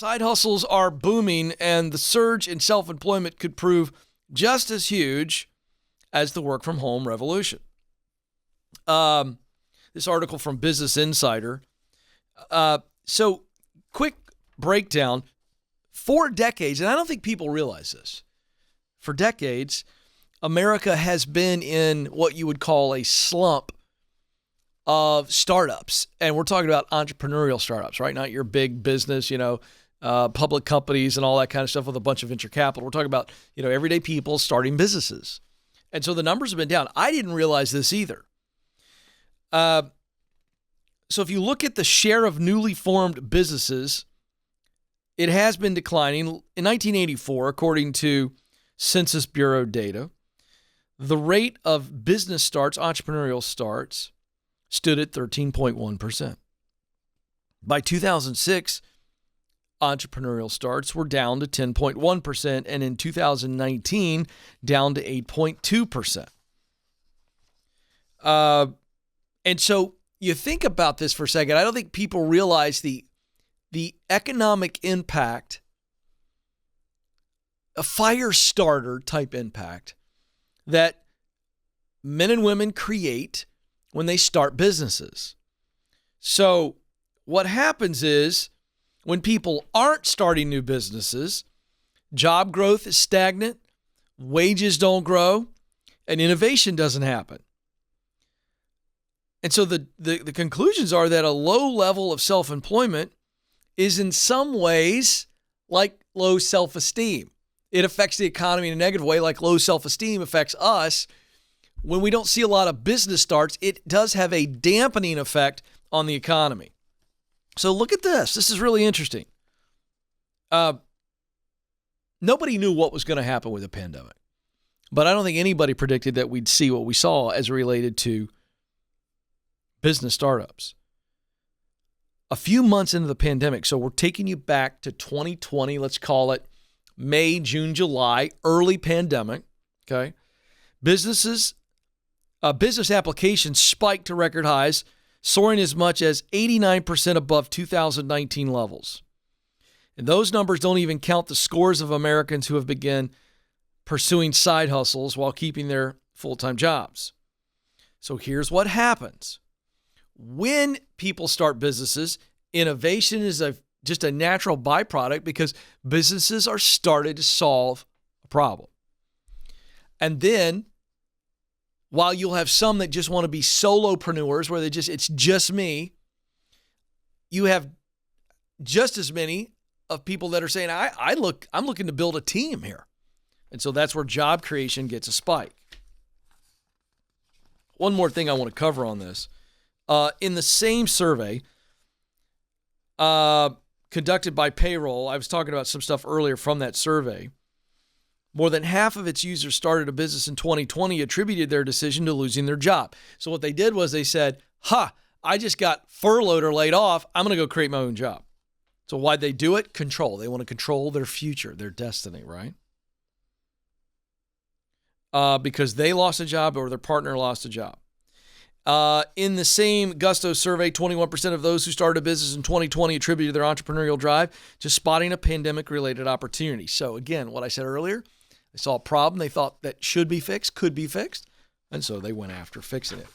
Side hustles are booming, and the surge in self-employment could prove just as huge as the work-from-home revolution. This article from Business Insider. So, quick breakdown. For decades, and I don't think people realize this, for decades, America has been in what you would call a slump of startups. And we're talking about entrepreneurial startups, right? Not your big business, public companies and all that kind of stuff with a bunch of venture capital. We're talking about, everyday people starting businesses. And so the numbers have been down. I didn't realize this either. So if you look at the share of newly formed businesses, it has been declining. In 1984, according to Census Bureau data, the rate of business starts, entrepreneurial starts, stood at 13.1%. By 2006, entrepreneurial starts were down to 10.1%, and in 2019, down to 8.2%. And so you think about this for a second. I don't think people realize the economic impact, a fire starter type impact that men and women create when they start businesses. So what happens is when people aren't starting new businesses, job growth is stagnant, wages don't grow, and innovation doesn't happen. And so the conclusions are that a low level of self-employment is in some ways like low self-esteem. It affects the economy in a negative way, like low self-esteem affects us. When we don't see a lot of business starts, it does have a dampening effect on the economy. So look at this. This is really interesting. Nobody knew what was going to happen with the pandemic, but I don't think anybody predicted that we'd see what we saw as related to business startups. A few months into the pandemic, so we're taking you back to 2020, let's call it May, June, July, early pandemic, okay? Business applications spiked to record highs, soaring as much as 89% above 2019 levels. And those numbers don't even count the scores of Americans who have begun pursuing side hustles while keeping their full-time jobs. So here's what happens. When people start businesses, innovation is just a natural byproduct because businesses are started to solve a problem. And then, while you'll have some that just want to be solopreneurs, where it's just me, you have just as many of people that are saying, I'm looking to build a team here. And so that's where job creation gets a spike. One more thing I want to cover on this. In the same survey conducted by Payroll, I was talking about some stuff earlier from that survey, more than half of its users started a business in 2020 attributed their decision to losing their job. So what they did was they said, I just got furloughed or laid off. I'm going to go create my own job. So why'd they do it? Control. They want to control their future, their destiny, right? Because they lost a job or their partner lost a job. In the same Gusto survey, 21% of those who started a business in 2020 attributed their entrepreneurial drive to spotting a pandemic-related opportunity. So again, what I said earlier, they saw a problem they thought that should be fixed, could be fixed, and so they went after fixing it.